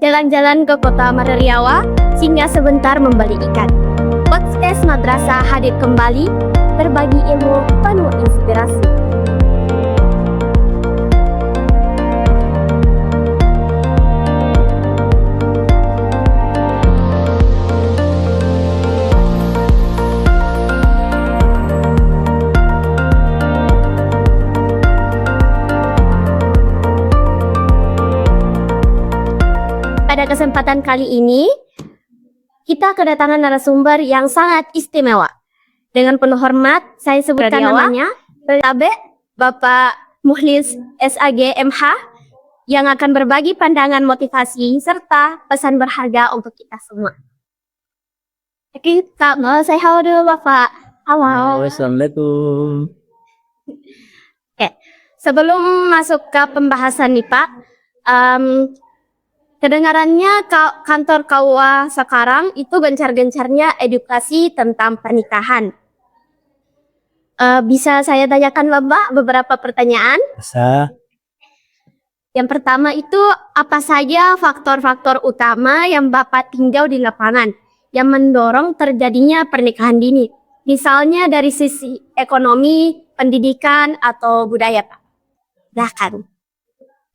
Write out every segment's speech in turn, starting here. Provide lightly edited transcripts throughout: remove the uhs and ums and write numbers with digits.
jalan-jalan ke kota Madariawa, singgah sebentar membeli ikan. Podcast Madrasah hadir kembali, berbagi ilmu penuh inspirasi. Pada kesempatan kali ini, kita kedatangan narasumber yang sangat istimewa. Dengan penuh hormat, saya sebutkan namanya, Bapak Mukhlis SAG MH, yang akan berbagi pandangan motivasi serta pesan berharga untuk kita semua. Kita mau saya halo dulu Bapak. Halo. Assalamualaikum. Oke, sebelum masuk ke pembahasan nih Pak, kedengarannya kantor KUA sekarang itu gencar-gencarnya edukasi tentang pernikahan. Bisa saya tanyakan Bapak beberapa pertanyaan? Bisa. Yang pertama itu apa saja faktor-faktor utama yang Bapak tinjau di lapangan yang mendorong terjadinya pernikahan dini? Misalnya dari sisi ekonomi, pendidikan, atau budaya Pak. Silakan.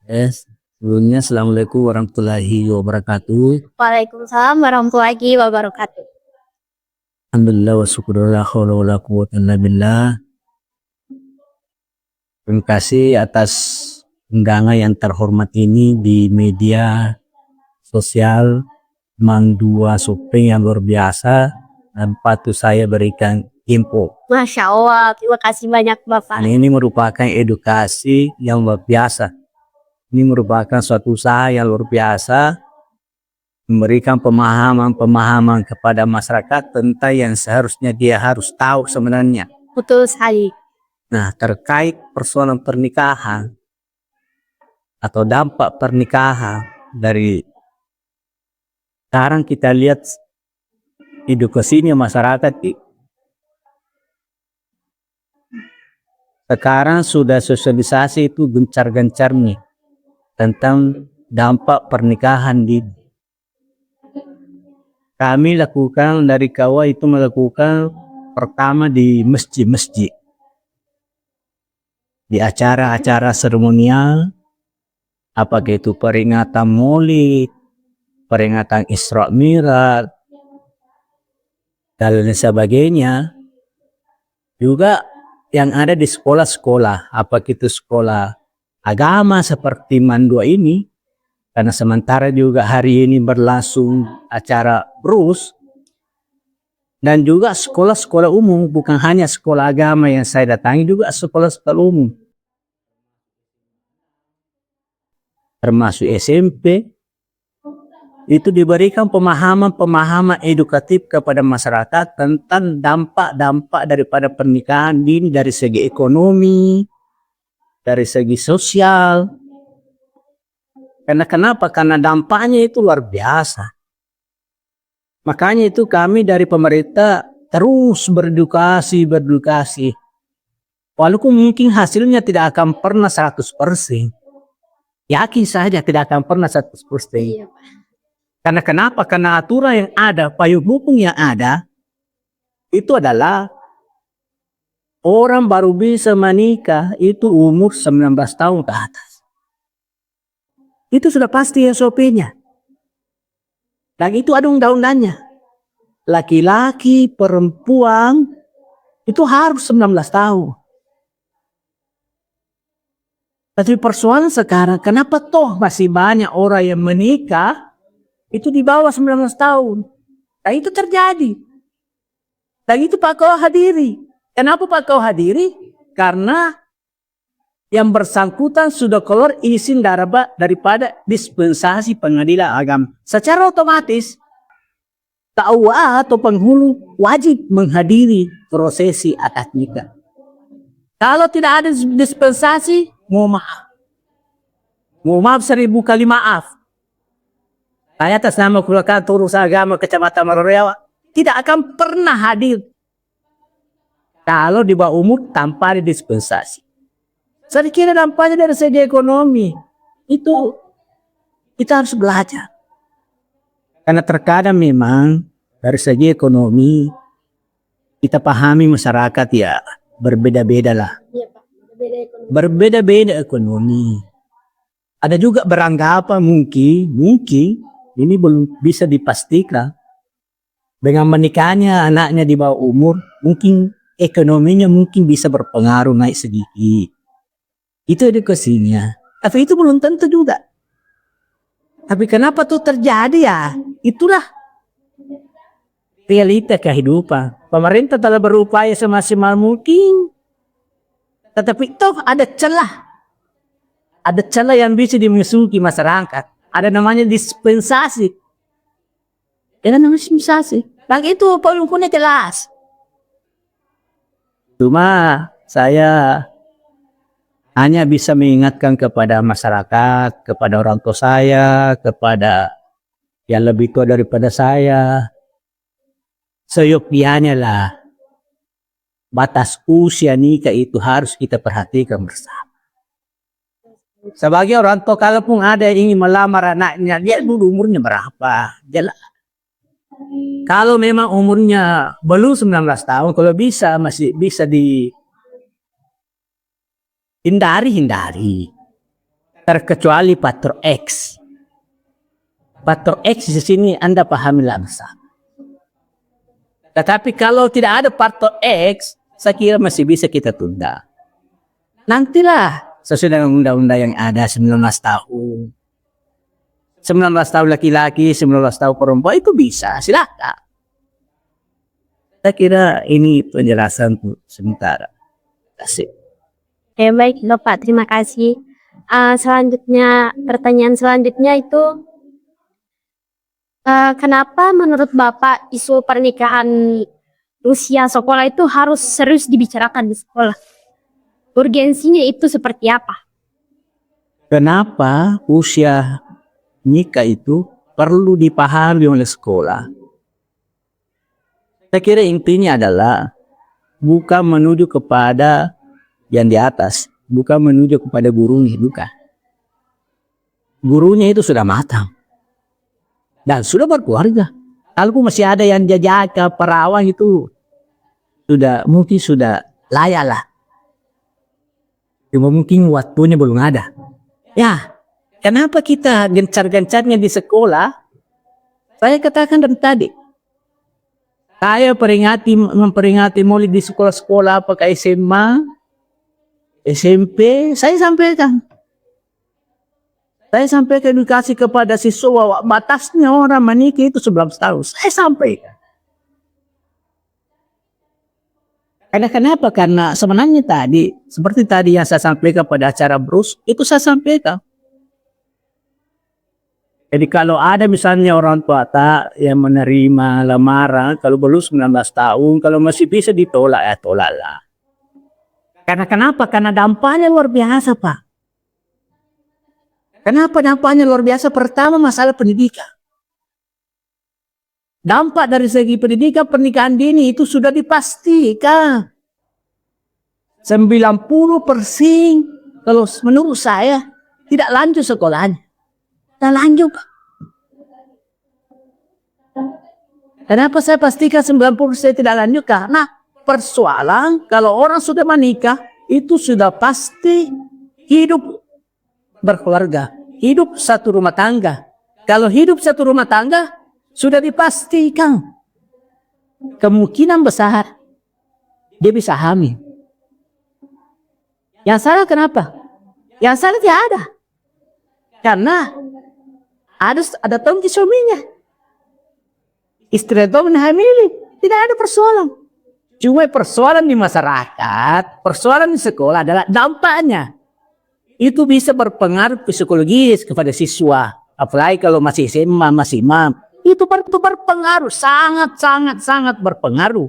Yes. Sebelumnya Assalamualaikum warahmatullahi wabarakatuh. Waalaikumsalam warahmatullahi wabarakatuh. Alhamdulillah wa syukurullah khawla wa la quwwata illa billah. Terima kasih atas undangan yang terhormat ini di media sosial. Memang dua survei yang luar biasa dan patut saya berikan info. Masya Allah, terima kasih banyak Bapak. Dan ini merupakan edukasi yang luar biasa. Ini merupakan suatu usaha yang luar biasa, memberikan pemahaman kepada masyarakat tentang yang seharusnya dia harus tahu sebenarnya. Betul sekali. Nah, terkait persoalan pernikahan atau dampak pernikahan dari sekarang kita lihat edukasinya masyarakat sekarang sudah sosialisasi itu gencar-gencarnya tentang dampak pernikahan dini. Kami lakukan dari KUA itu melakukan pertama di masjid-masjid, di acara-acara seremonial, apakah itu peringatan Maulid, peringatan Isra Mi'raj, dan lain sebagainya. Juga yang ada di sekolah-sekolah, apakah itu sekolah agama seperti Mandua ini, karena sementara juga hari ini berlangsung acara BRUS, dan juga sekolah-sekolah umum, bukan hanya sekolah agama yang saya datangi, juga sekolah-sekolah umum, termasuk SMP, itu diberikan pemahaman edukatif kepada masyarakat tentang dampak-dampak daripada pernikahan dini dari segi ekonomi, dari segi sosial. Karena kenapa? Karena dampaknya itu luar biasa. Makanya itu kami dari pemerintah terus beredukasi. Walaupun mungkin hasilnya tidak akan pernah 100%. Yakin saja tidak akan pernah 100%. Iya, Pak. Karena kenapa? Karena aturan yang ada, payung hukum yang ada, itu adalah orang baru bisa menikah itu umur 19 tahun ke atas. Itu sudah pasti SOP-nya. Dan itu ada undang-undangnya. Laki-laki, perempuan, itu harus 19 tahun. Tapi persoalan sekarang, kenapa toh masih banyak orang yang menikah, itu di bawah 19 tahun. Dan itu terjadi. Dan itu Pak Kau hadiri. Kenapa Pak Kau hadiri? Karena yang bersangkutan sudah keluar izin daripada dispensasi pengadilan agama. Secara otomatis, KUA atau penghulu wajib menghadiri prosesi akad nikah. Kalau tidak ada dispensasi, mohon maaf. Mohon maaf 1000 kali maaf. Saya atas nama Keluarga Urusan Agama Kecamatan Madariawa tidak akan pernah hadir kalau di bawah umur tanpa ada dispensasi. Saya kira dampaknya dari segi ekonomi itu kita harus belajar. Karena terkadang memang dari segi ekonomi kita pahami masyarakat ya berbeda-beda lah. Iya Pak, beda ekonomi. Berbeda-beda ekonomi. Ada juga beranggapan mungkin ini belum bisa dipastikan. Dengan menikahnya anaknya di bawah umur, mungkin ekonominya mungkin bisa berpengaruh naik sedikit. Itu edukasinya. Tapi itu belum tentu juga. Tapi kenapa tuh terjadi ya? Itulah realita kehidupan. Pemerintah telah berupaya semaksimal mungkin. Tetapi toh ada celah. Ada celah yang bisa dimasuki masyarakat. Ada namanya dispensasi. Ada namanya dispensasi. Dan itu poin-poinnya jelas. Cuma saya hanya bisa mengingatkan kepada masyarakat, kepada orang tua saya, kepada yang lebih tua daripada saya. Seyogyanya lah, batas usia nikah itu harus kita perhatikan bersama. Sebagai orang tua, kalaupun ada yang ingin melamar anaknya, dia dulu umurnya berapa. Jelas. Kalau memang umurnya belum 19 tahun, kalau bisa masih bisa hindari. Terkecuali faktor X. Faktor X di sini Anda pahami langsung. Tetapi kalau tidak ada faktor X, saya kira masih bisa kita tunda. Nantilah sesuai dengan undang-undang yang ada 19 tahun. 19 tahun laki-laki, 19 tahun perempuan itu bisa, silakan. Saya kira ini penjelasan sementara. Terima kasih. Baik Bapak, terima kasih. Selanjutnya, pertanyaan selanjutnya itu, kenapa menurut Bapak isu pernikahan usia sekolah itu harus serius dibicarakan di sekolah? Urgensinya itu seperti apa? Kenapa usia nikah itu perlu dipahami oleh sekolah? Saya kira intinya adalah bukan menuju kepada yang di atas, bukan menuju kepada gurunya, bukan. Gurunya itu sudah matang dan sudah berkeluarga. Kalau masih ada yang jajaka perawan itu mungkin sudah layak lah. Cuma mungkin waktunya belum ada. Ya, kenapa kita gencar-gencarnya di sekolah? Saya katakan dari tadi. Saya memperingati maulid di sekolah-sekolah, apakah SMA, SMP, saya sampaikan. Saya sampaikan edukasi kepada siswa bahwa batasnya orang menikah itu 11 tahun. Saya sampaikan. Karena kenapa? Karena sebenarnya tadi, seperti tadi yang saya sampaikan pada acara Bruce, itu saya sampaikan. Jadi kalau ada misalnya orang tua yang menerima lamaran, kalau belum 19 tahun, kalau masih bisa ditolak, ya tolaklah. Karena kenapa? Karena dampaknya luar biasa, Pak. Kenapa dampaknya luar biasa? Pertama, masalah pendidikan. Dampak dari segi pendidikan, pernikahan dini itu sudah dipastikan. 90% kalau menurut saya tidak lanjut sekolahnya. Tidak lanjut, Pak. Kenapa saya pastikan 90% tidak lanjut? Karena persoalan kalau orang sudah menikah itu sudah pasti hidup berkeluarga, hidup satu rumah tangga. Kalau hidup satu rumah tangga sudah dipastikan kemungkinan besar dia bisa hamil. Yang salah kenapa? Yang salah tidak ada. Karena ada tanggung suaminya. Istri itu menghamili, tidak ada persoalan. Cuma persoalan di masyarakat, persoalan di sekolah adalah dampaknya. Itu bisa berpengaruh psikologis kepada siswa. Apalagi kalau masih SMA, masih imam. Itu berpengaruh, sangat berpengaruh.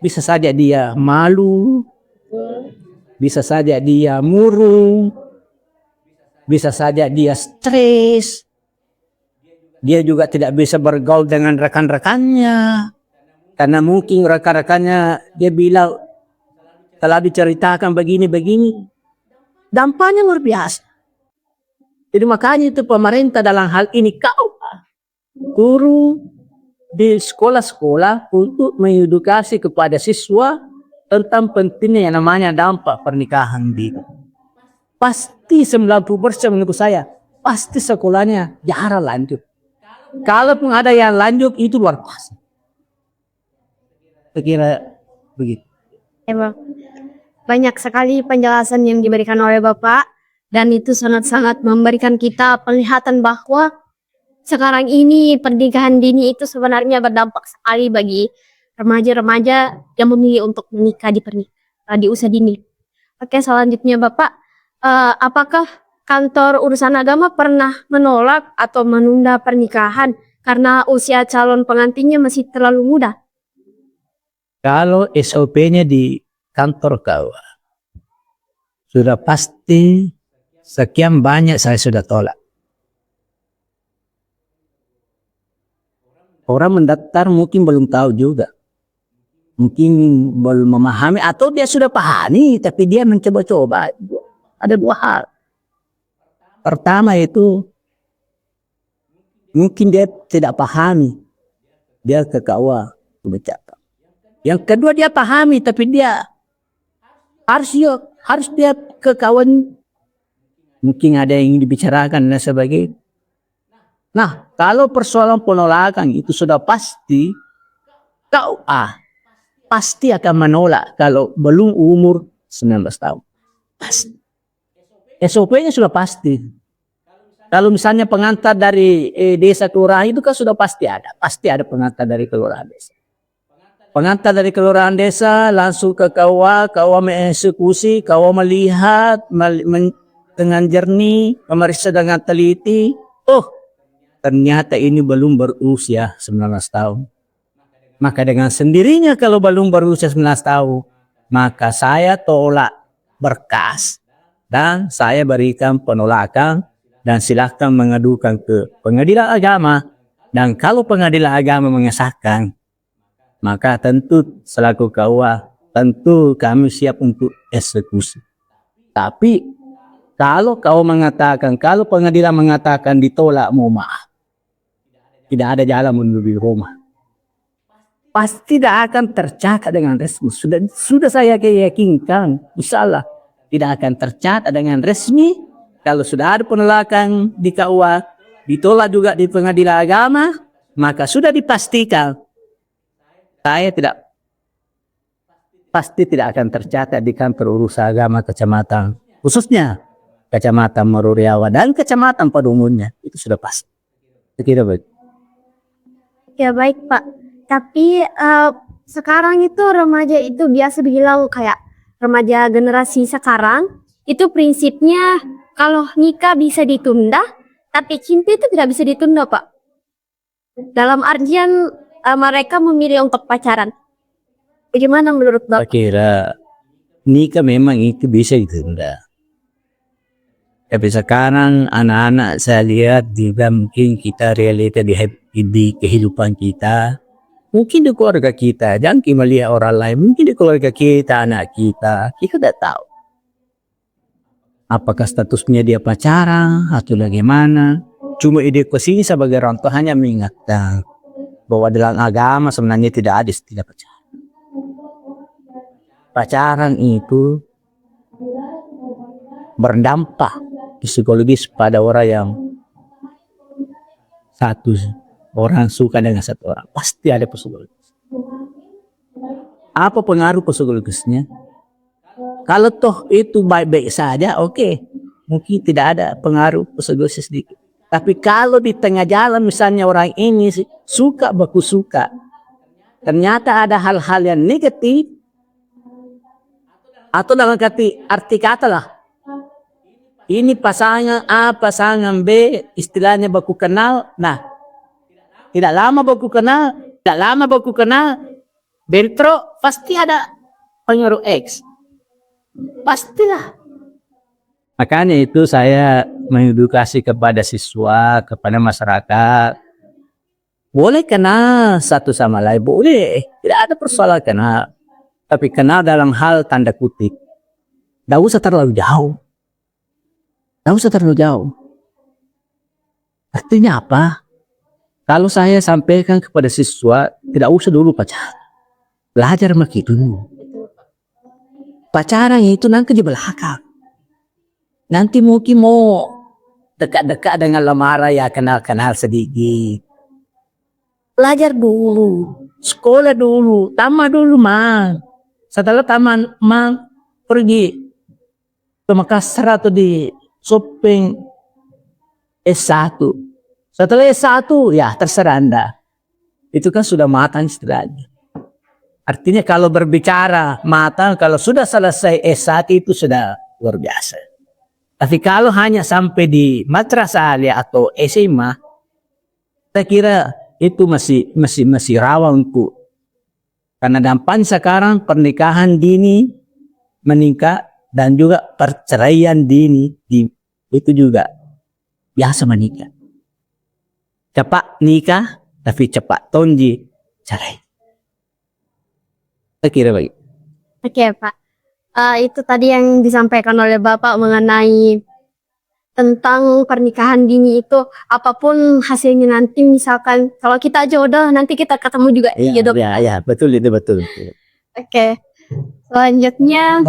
Bisa saja dia malu. Bisa saja dia murung. Bisa saja dia stres. Dia juga tidak bisa bergaul dengan rekan-rekannya. Karena mungkin rekan-rekannya dia bilang telah diceritakan begini-begini. Dampaknya luar biasa. Jadi makanya itu pemerintah dalam hal ini guru-guru di sekolah-sekolah untuk mengedukasi kepada siswa tentang pentingnya yang namanya dampak pernikahan dini. Pasti 90% menurut saya, pasti sekolahnya jarang lanjut. Kalaupun ada yang lanjut, itu luar biasa. Saya kira begitu. Emang banyak sekali penjelasan yang diberikan oleh Bapak dan itu sangat-sangat memberikan kita penglihatan bahwa sekarang ini pernikahan dini itu sebenarnya berdampak sekali bagi remaja-remaja yang memilih untuk menikah di usia dini. Oke, selanjutnya Bapak, apakah kantor urusan agama pernah menolak atau menunda pernikahan karena usia calon pengantinnya masih terlalu muda? Kalau SOP-nya di kantor KUA sudah pasti sekian banyak saya sudah tolak. Orang mendaftar mungkin belum tahu juga. Mungkin belum memahami atau dia sudah pahami tapi dia mencoba-coba. Ada dua hal. Pertama itu mungkin dia tidak pahami. Dia ke KUA bercakap. Yang kedua dia pahami tapi dia harus dia ke kawan. Mungkin ada yang ingin dibicarakan dan sebagainya. Nah, kalau persoalan penolakan itu sudah pasti KUA pasti akan menolak kalau belum umur 19 tahun. Pasti. SOP-nya sudah pasti. Kalau misalnya pengantar dari desa kelurahan itu kan sudah pasti ada pengantar dari kelurahan desa. Pengantar dari kelurahan desa langsung ke KUA, KUA mengeksekusi, KUA melihat dengan jernih, memeriksa dengan teliti. Oh, ternyata ini belum berusia 19 tahun. Maka dengan sendirinya kalau belum berusia 19 tahun, maka saya tolak berkas dan saya berikan penolakan dan silakan mengadukan ke pengadilan agama. Dan kalau pengadilan agama mengesahkan, maka tentu selaku KUA, tentu kami siap untuk eksekusi. Tapi kalau kalau pengadilan mengatakan ditolak, mohon maaf, tidak ada jalan menuju Roma. Pasti tidak akan tercatat dengan resmi. Sudah saya yakinkan, insyaallah tidak akan tercatat dengan resmi. Kalau sudah ada penolakan di KUA, ditolak juga di pengadilan agama, maka sudah dipastikan saya pasti tidak akan tercatat di kantor urusan agama kecamatan, khususnya kecamatan Maruriawa dan kecamatan pada umumnya. Itu sudah pasti. Sekira baik. Ya baik Pak, tapi sekarang itu remaja itu biasa bilang kayak remaja generasi sekarang itu prinsipnya kalau nikah bisa ditunda, tapi cinta itu tidak bisa ditunda Pak. Dalam artian mereka memilih untuk pacaran. Bagaimana menurut Bapak? Saya kira nikah memang itu bisa ditunda. Tapi sekarang anak-anak saya lihat juga mungkin kita realita di kehidupan kita. Mungkin di keluarga kita, jangan kita melihat orang lain. Mungkin di keluarga kita, anak kita tidak tahu. Apakah statusnya dia pacaran atau bagaimana. Cuma ide kesini sebagai orang tua hanya mengingatkan bahwa dalam agama sebenarnya tidak ada istilah pacaran. Pacaran itu berdampak psikologis pada orang yang satu orang suka dengan satu orang. Pasti ada psikologis. Apa pengaruh psikologisnya? Kalau toh itu baik-baik saja, oke. Mungkin tidak ada pengaruh psikologis sedikit. Tapi kalau di tengah jalan misalnya orang ini suka baku suka, ternyata ada hal-hal yang negatif, atau dalam arti kata lah, ini pasangan A, pasangan B, istilahnya baku kenal, nah, tidak lama baku kenal, bentrok, pasti ada pengaruh X. Pastilah. Makanya itu saya mengedukasi kepada siswa, kepada masyarakat. Boleh kenal satu sama lain, boleh. Tidak ada persoalan kenal. Tapi kenal dalam hal tanda kutip. Tidak usah terlalu jauh. Tidak usah terlalu jauh. Artinya apa? Kalau saya sampaikan kepada siswa, tidak usah dulu pacaran. Belajar begitu dulu. Pacaran itu nanti di belakang. Nanti mungkin mau dekat-dekat dengan lamaran ya kenal-kenal sedikit. Belajar dulu. Sekolah dulu. Tamat dulu, Mang. Setelah tamat, Mang pergi ke Makassar atau di shopping S1. Setelah S1, ya terserah Anda. Itu kan sudah matang istilahnya. Artinya kalau berbicara matang, kalau sudah selesai S1 itu sudah luar biasa. Tapi kalau hanya sampai di madrasah alia atau SMA, saya kira itu masih rawan untuk. Karena dampak sekarang pernikahan dini meningkat dan juga perceraian dini itu juga biasa menikah. Cepat nikah, tapi cepat tonji cerai. Saya kira begitu. Oke, Pak. Itu tadi yang disampaikan oleh Bapak mengenai tentang pernikahan dini itu, apapun hasilnya nanti, misalkan kalau kita jodoh nanti kita ketemu juga jodoh. Ya, betul itu betul. Oke. Selanjutnya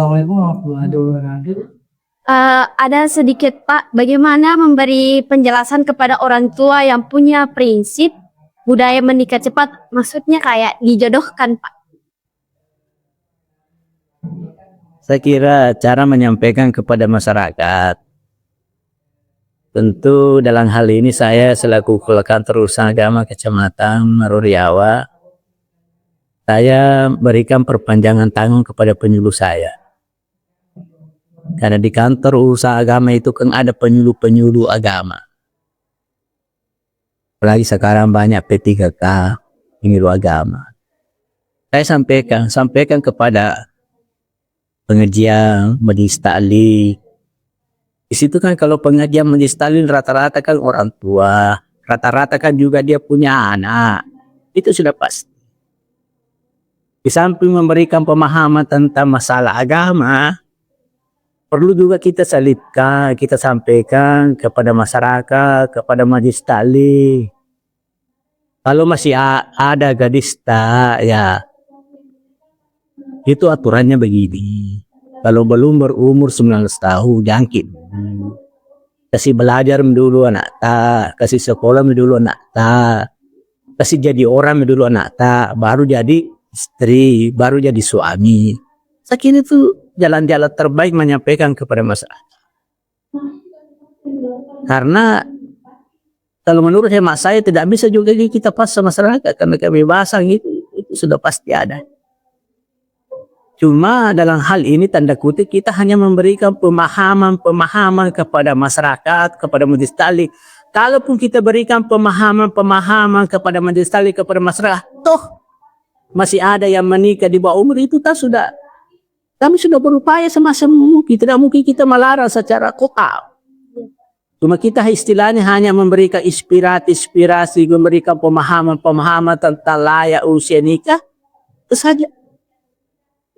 ada sedikit Pak, bagaimana memberi penjelasan kepada orang tua yang punya prinsip budaya menikah cepat, maksudnya kayak dijodohkan Pak. Saya kira cara menyampaikan kepada masyarakat, tentu dalam hal ini saya selaku Kepala Kantor Urusan Agama Kecamatan Maruriawa, saya berikan perpanjangan tangan kepada penyuluh saya. Karena di kantor urusan agama itu kan ada penyuluh-penyuluh agama. Apalagi sekarang banyak P3K, penyuluh agama. Saya sampaikan kepada pengajian, majelis taklim. Di situ kan kalau pengajian majelis taklim rata-rata kan orang tua, rata-rata kan juga dia punya anak. Itu sudah pasti. Di samping memberikan pemahaman tentang masalah agama, perlu juga kita selipkan, kita sampaikan kepada masyarakat, kepada majelis taklim. Kalau masih ada gadis tak, ya itu aturannya begini. Kalau belum berumur 19 tahun, jangkit. Kasih belajar dulu anak tak, kasih sekolah dulu anak tak, kasih jadi orang dulu anak tak, baru jadi istri, baru jadi suami. Saya kira itu jalan-jalan terbaik menyampaikan kepada masyarakat. Karena kalau menurut hemat saya tidak bisa juga kita paksa masyarakat, karena kebebasan itu sudah pasti ada. Cuma dalam hal ini tanda kutip kita hanya memberikan pemahaman kepada masyarakat, kepada majelis taklim. Kalaupun kita berikan pemahaman kepada majelis taklim, kepada masyarakat, toh masih ada yang menikah di bawah umur itu, kami sudah berupaya semasa mungkin. Tidak mungkin kita melarang secara total. Cuma kita istilahnya hanya memberikan inspirasi, memberikan pemahaman tentang layak usia nikah, itu saja.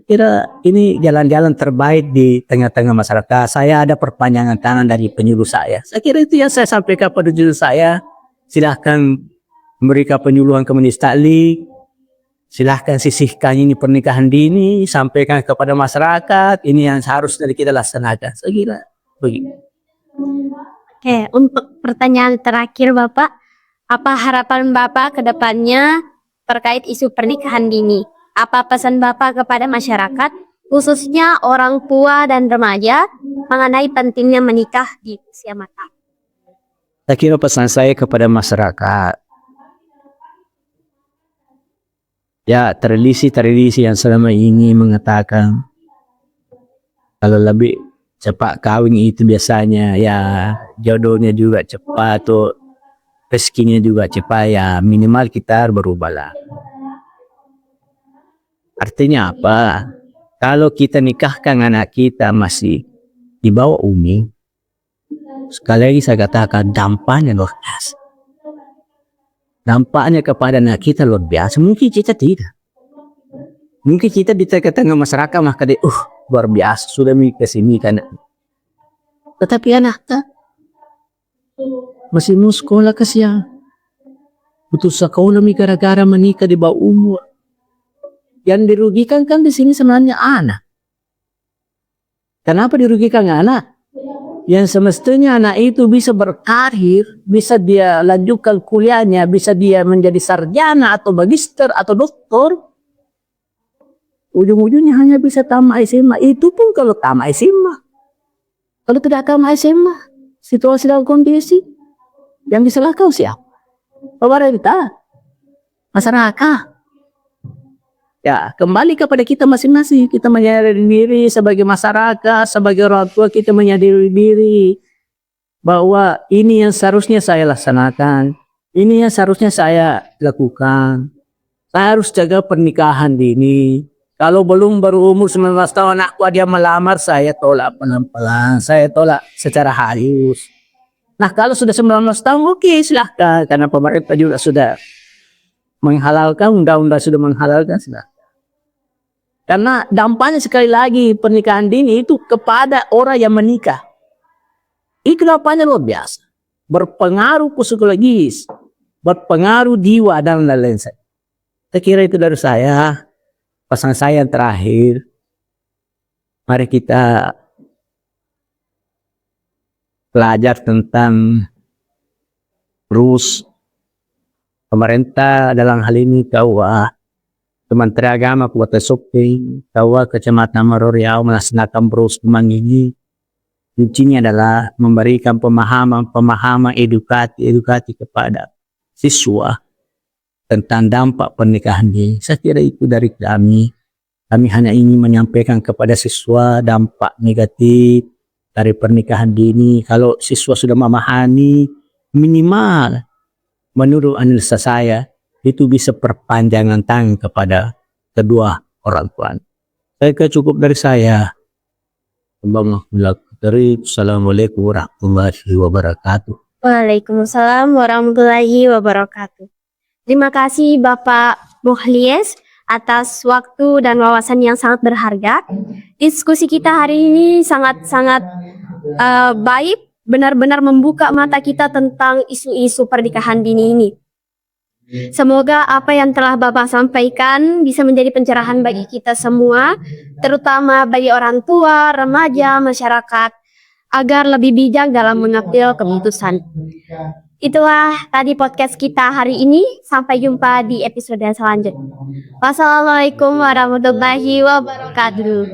Kira ini jalan-jalan terbaik di tengah-tengah masyarakat. Saya ada perpanjangan tangan dari penyuluh saya. Saya kira itu yang saya sampaikan pada penyuluh saya. Silahkan memberikan penyuluhan ke majelis taklim. Silahkan sisihkan ini pernikahan dini. Sampaikan kepada masyarakat. Ini yang harus dari kita laksanakan. Saya kira begitu. Oke, untuk pertanyaan terakhir Bapak, apa harapan Bapak ke depannya terkait isu pernikahan dini? Apa pesan Bapak kepada masyarakat, khususnya orang tua dan remaja, mengenai pentingnya menikah di usia matang? Saya kira pesan saya kepada masyarakat, ya tradisi yang selama ini mengatakan kalau lebih cepat kawin itu biasanya ya jodohnya juga cepat atau rezekinya juga cepat, ya minimal kita berubahlah. Artinya apa? Kalau kita nikahkan anak kita masih di bawah umur, sekali lagi saya katakan dampaknya luar biasa. Dampaknya kepada anak kita luar biasa. Mungkin kita tidak. Mungkin kita di tengah-tengah masyarakat maka dia, luar biasa sudah mikir sini kan. Tetapi anak tak masih mau sekolah kasihan. putus sekolah mi gara-gara menikah di bawah umur. Yang dirugikan kan di sini sebenarnya anak. Kenapa dirugikan anak? Yang semestinya anak itu bisa berkarir, bisa dia lanjutkan kuliahnya, bisa dia menjadi sarjana atau magister atau doktor. Ujung-ujungnya hanya bisa tamat SMA. Itu pun kalau tamat SMA. Kalau tidak tamat SMA, situasi dalam kondisi yang disalahkan siapa? Pemerintah, masyarakat. Ya, kembali kepada kita masing-masing. Kita menyadari diri sebagai masyarakat, sebagai orang tua, kita menyadari diri bahwa ini yang seharusnya saya laksanakan. Ini yang seharusnya saya lakukan. Saya harus jaga pernikahan dini. Kalau belum berumur 19 tahun anakku dia melamar, saya tolak pelan-pelan. Saya tolak secara halus. Nah, kalau sudah 19 tahun, oke, silahkan. Karena pemerintah juga sudah menghalalkan, undang-undang sudah menghalalkan, silahkan. Karena dampaknya sekali lagi pernikahan dini itu kepada orang yang menikah. Itu dampaknya luar biasa. Berpengaruh psikologis, berpengaruh jiwa dan lain-lain. Saya kira itu dari saya. Pasangan saya yang terakhir. Mari kita belajar tentang rules pemerintah dalam hal ini KUA, Kementerian Agama Kabupaten Sopeng, KUA Kecamatan Maroriau melaksanakan rules ini. Kuncinya adalah memberikan pemahaman edukasi kepada siswa tentang dampak pernikahan ini. Saya kira itu dari kami. Kami hanya ingin menyampaikan kepada siswa dampak negatif dari pernikahan dini. Kalau siswa sudah memahami, minimal menurut analisa saya itu bisa perpanjangan tangan kepada kedua orang tua. Saya kira cukup dari saya. Assalamualaikum warahmatullahi wabarakatuh. Waalaikumsalam warahmatullahi wabarakatuh. Terima kasih Bapak Muhlies atas waktu dan wawasan yang sangat berharga. Diskusi kita hari ini sangat-sangat baik, benar-benar membuka mata kita tentang isu-isu pernikahan dini ini. Semoga apa yang telah Bapak sampaikan bisa menjadi pencerahan bagi kita semua, terutama bagi orang tua, remaja, masyarakat, agar lebih bijak dalam mengambil keputusan. Itulah tadi podcast kita hari ini. Sampai jumpa di episode selanjutnya. Wassalamualaikum warahmatullahi wabarakatuh.